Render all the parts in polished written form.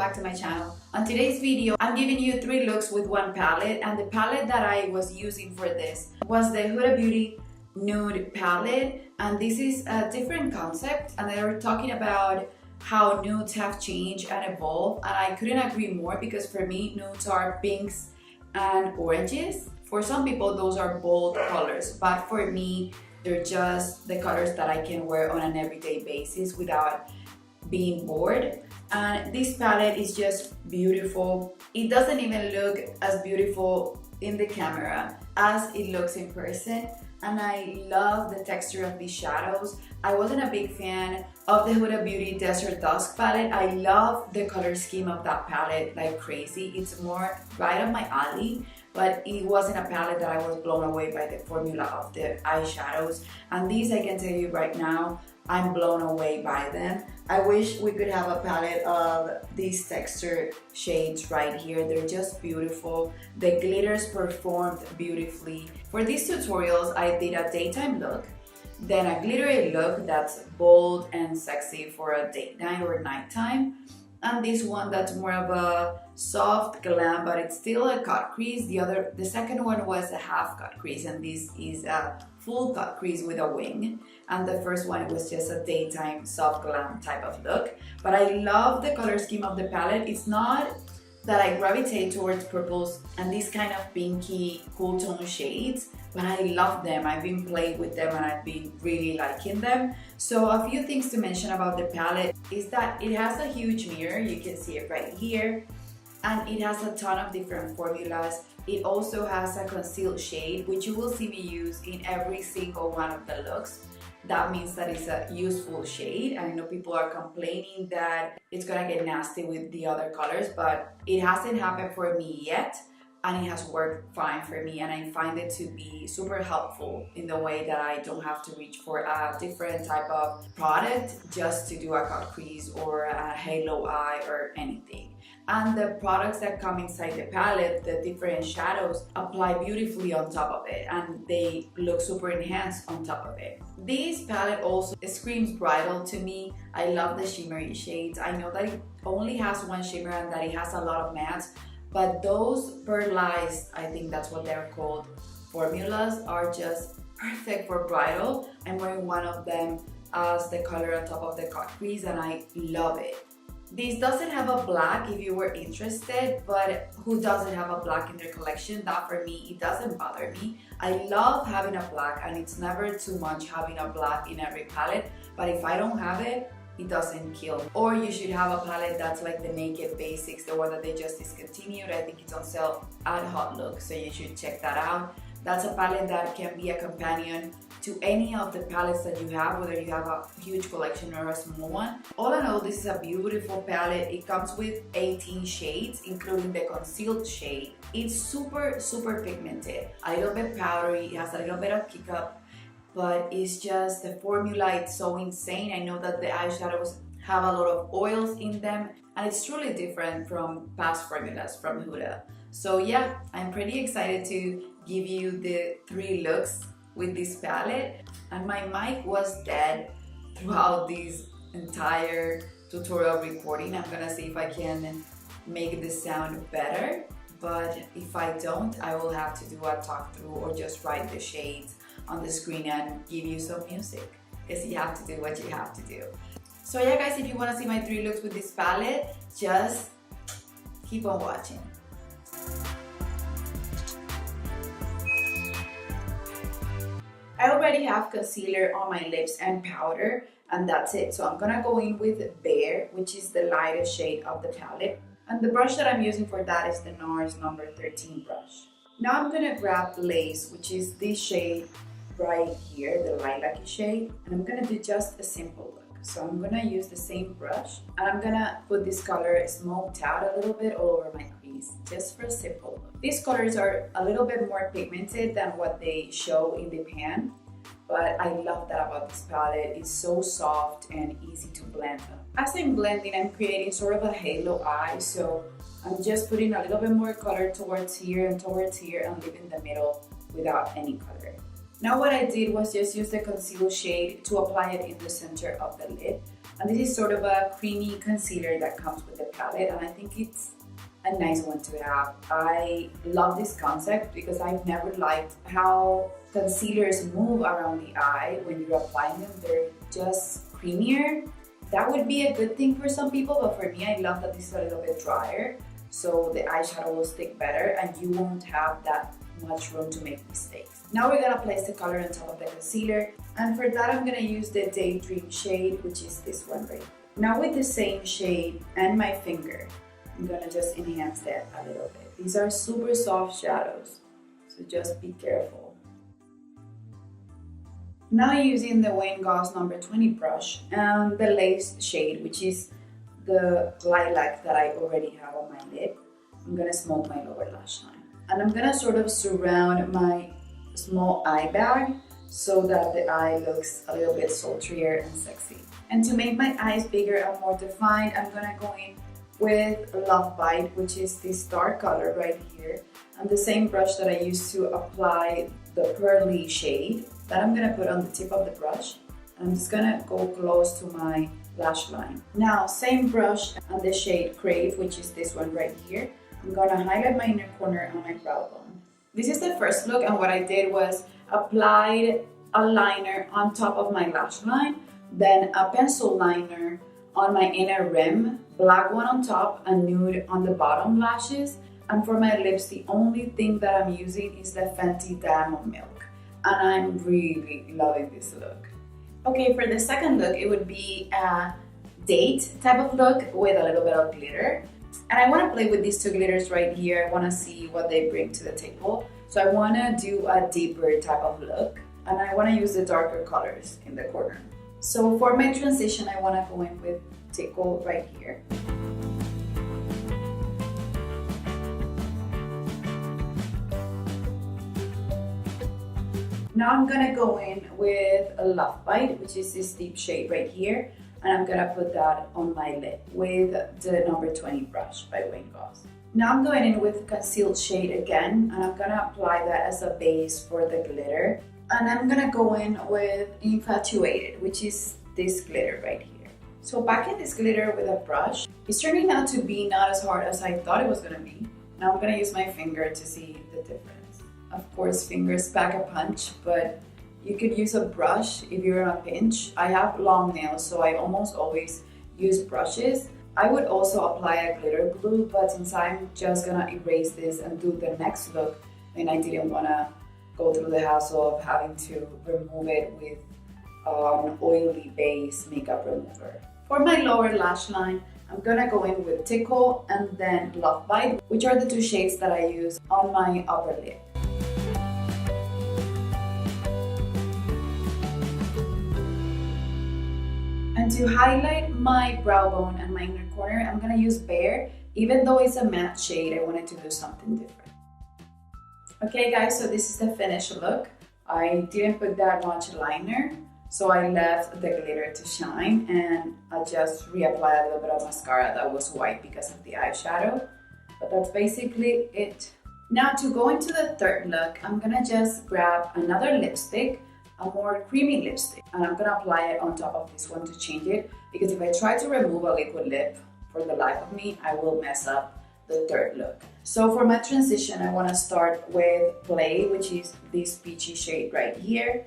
back to my channel. On today's video, I'm giving you 3 looks with one palette, and the palette that I was using for this was the Huda Beauty Nude palette, and this is a different concept, and they were talking about how nudes have changed and evolved, and I couldn't agree more because for me, nudes are pinks and oranges. For some people, those are bold colors, but for me, they're just the colors that I can wear on an everyday basis without being bored. And this palette is just beautiful. It doesn't even look as beautiful in the camera as it looks in person, and I love the texture of these shadows. I wasn't a big fan of the Huda Beauty Desert Dusk palette. I love the color scheme of that palette like crazy. It's more right up my alley, but it wasn't a palette that I was blown away by the formula of the eyeshadows. And these, I can tell you right now, I'm blown away by them. I wish we could have a palette of these texture shades right here. They're just beautiful. The glitters performed beautifully. For these tutorials, I did a daytime look, then a glittery look that's bold and sexy for a date night or nighttime, and this one that's more of a soft glam, but it's still a cut crease. The second one was a half cut crease, and this is a full cut crease with a wing. And the first one was just a daytime soft glam type of look. But I love the color scheme of the palette. It's not that I gravitate towards purples and these kind of pinky cool tone shades, but I love them. I've been playing with them and I've been really liking them. So a few things to mention about the palette is that it has a huge mirror. You can see it right here, and it has a ton of different formulas. It also has a concealed shade, which you will see me use in every single one of the looks. That means that it's a useful shade. I know people are complaining that it's gonna get nasty with the other colors, but it hasn't happened for me yet, and it has worked fine for me, and I find it to be super helpful in the way that I don't have to reach for a different type of product just to do a cut crease or a halo eye or anything. And the products that come inside the palette, the different shadows, apply beautifully on top of it, and they look super enhanced on top of it. This palette also screams bridal to me. I love the shimmery shades. I know that it only has one shimmer and that it has a lot of mattes, but those pearlized, I think that's what they're called, formulas are just perfect for bridal. I'm wearing one of them as the color on top of the cut crease, and I love it. This doesn't have a black if you were interested, but who doesn't have a black in their collection? That for me, it doesn't bother me. I love having a black, and it's never too much having a black in every palette, but if I don't have it, it doesn't kill me. Or you should have a palette that's like the Naked Basics, the one that they just discontinued. I think it's on sale at Hot Look, so you should check that out. That's a palette that can be a companion to any of the palettes that you have, whether you have a huge collection or a small one. All in all, this is a beautiful palette. It comes with 18 shades, including the concealed shade. It's super pigmented, a little bit powdery, it has a little bit of kick up, but it's just the formula, it's so insane. I know that the eyeshadows have a lot of oils in them, and it's truly different from past formulas from Huda. So yeah, I'm pretty excited to give you the 3 looks with this palette. And my mic was dead throughout this entire tutorial recording. I'm gonna see if I can make the sound better, but if I don't, I will have to do a talk through or just write the shades on the screen and give you some music, because you have to do what you have to do. So yeah guys, if you want to see my 3 looks with this palette, just keep on watching. I already have concealer on my lips and powder, and that's it. So I'm gonna go in with Bare, which is the lightest shade of the palette. And the brush that I'm using for that is the NARS number 13 brush. Now I'm gonna grab Lace, which is this shade right here, the lilac-y shade, and I'm gonna do just a simple look. So I'm gonna use the same brush, and I'm gonna put this color smoked out a little bit all over my crease, just for a simple look. These colors are a little bit more pigmented than what they show in the pan, but I love that about this palette. It's so soft and easy to blend. As I'm blending, I'm creating sort of a halo eye, so I'm just putting a little bit more color towards here and leaving the middle without any color. Now what I did was just use the conceal shade to apply it in the center of the lid. And this is sort of a creamy concealer that comes with the palette, and I think it's a nice one to have. I love this concept because I've never liked how concealers move around the eye when you're applying them. They're just creamier. That would be a good thing for some people, but for me, I love that this is a little bit drier, so the eyeshadow will stick better and you won't have that much room to make mistakes. Now we're gonna place the color on top of the concealer, and for that I'm gonna use the Daydream shade, which is this one right here. Now with the same shade and my finger, I'm gonna just enhance that a little bit. These are super soft shadows, so just be careful. Now using the Wayne Goss number 20 brush and the lace shade, which is the lilac that I already have on my lid, I'm gonna smoke my lower lash line. And I'm gonna sort of surround my small eye bag so that the eye looks a little bit sultrier and sexy. And to make my eyes bigger and more defined, I'm gonna go in with Love Bite, which is this dark color right here, and the same brush that I used to apply the pearly shade that I'm gonna put on the tip of the brush. And I'm just gonna go close to my lash line. Now, same brush and the shade Crave, which is this one right here. I'm gonna highlight my inner corner on my brow bone. This is the first look, and what I did was applied a liner on top of my lash line, then a pencil liner on my inner rim, black one on top and nude on the bottom lashes. And for my lips, the only thing that I'm using is the Fenty Diamond Milk, and I'm really loving this look. Okay, for the second look, it would be a date type of look with a little bit of glitter. And I want to play with these two glitters right here. I want to see what they bring to the table. So I want to do a deeper type of look, and I want to use the darker colors in the corner. So for my transition, I want to go in with Tickle right here. Now I'm gonna go in with a Love Bite, which is this deep shade right here, and I'm gonna put that on my lid with the number 20 brush by Wayne Goss. Now I'm going in with concealed shade again, and I'm gonna apply that as a base for the glitter. And I'm gonna go in with Infatuated, which is this glitter right here. So packing this glitter with a brush, it's turning out to be not as hard as I thought it was gonna be. Now I'm gonna use my finger to see the difference. Of course, fingers pack a punch, but you could use a brush if you're in a pinch. I have long nails, so I almost always use brushes. I would also apply a glitter glue, but since I'm just gonna erase this and do the next look, and I didn't wanna go through the hassle of having to remove it with an oily base makeup remover. For my lower lash line, I'm gonna go in with Tickle and then Love Bite, which are the two shades that I use on my upper lip. And to highlight my brow bone and my inner corner, I'm gonna use Bare. Even though it's a matte shade, I wanted to do something different. Okay guys, so this is the finished look. I didn't put that much liner, so I left the glitter to shine, and I just reapplied a little bit of mascara that was white because of the eyeshadow. But that's basically it. Now to go into the third look, I'm gonna just grab another lipstick, a more creamy lipstick, and I'm gonna apply it on top of this one to change it, because if I try to remove a liquid lip, for the life of me, I will mess up the third look. So for my transition, I wanna start with Play, which is this peachy shade right here.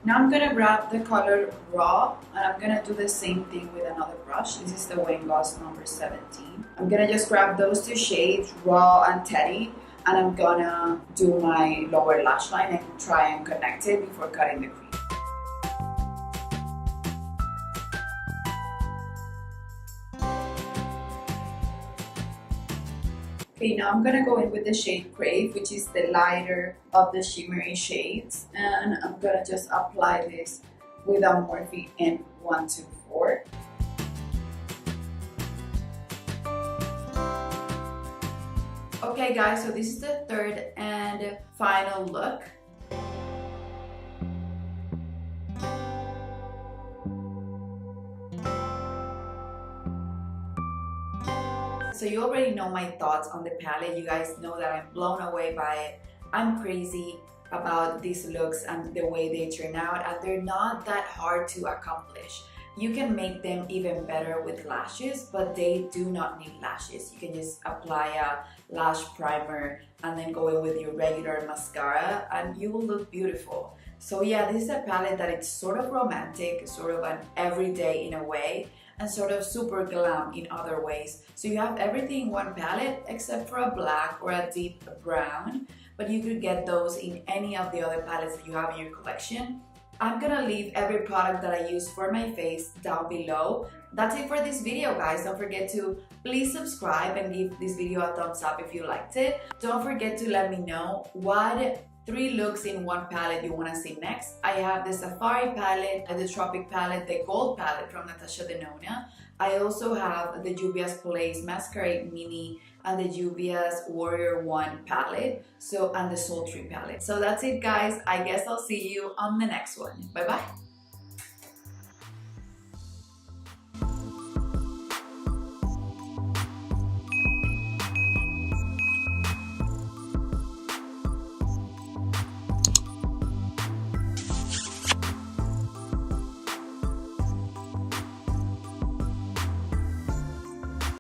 Now I'm gonna grab the color Raw, and I'm gonna do the same thing with another brush. This is the Wayne Goss number 17. I'm gonna just grab those two shades, Raw and Teddy, and I'm gonna do my lower lash line and try and connect it before cutting the crease. Okay, now I'm gonna go in with the shade Crave, which is the lighter of the shimmery shades, and I'm gonna just apply this with a Morphe in 124. Okay guys, so this is the third and final look. So you already know my thoughts on the palette. You guys know that I'm blown away by it. I'm crazy about these looks and the way they turn out, and they're not that hard to accomplish. You can make them even better with lashes, but they do not need lashes. You can just apply a lash primer and then go in with your regular mascara and you will look beautiful. So yeah, this is a palette that it's sort of romantic, sort of an everyday in a way, and sort of super glam in other ways. So you have everything in one palette except for a black or a deep brown, but you could get those in any of the other palettes that you have in your collection. I'm gonna leave every product that I use for my face down below. That's it for this video, guys. Don't forget to please subscribe and give this video a thumbs up if you liked it. Don't forget to let me know what 3 looks in one palette you want to see next. I have the Safari palette, the Tropic palette, the Gold palette from Natasha Denona. I also have the Juvia's Place Masquerade Mini and the Juvia's Warrior 1 palette, and the Sultry palette. So that's it, guys. I guess I'll see you on the next one. Bye bye.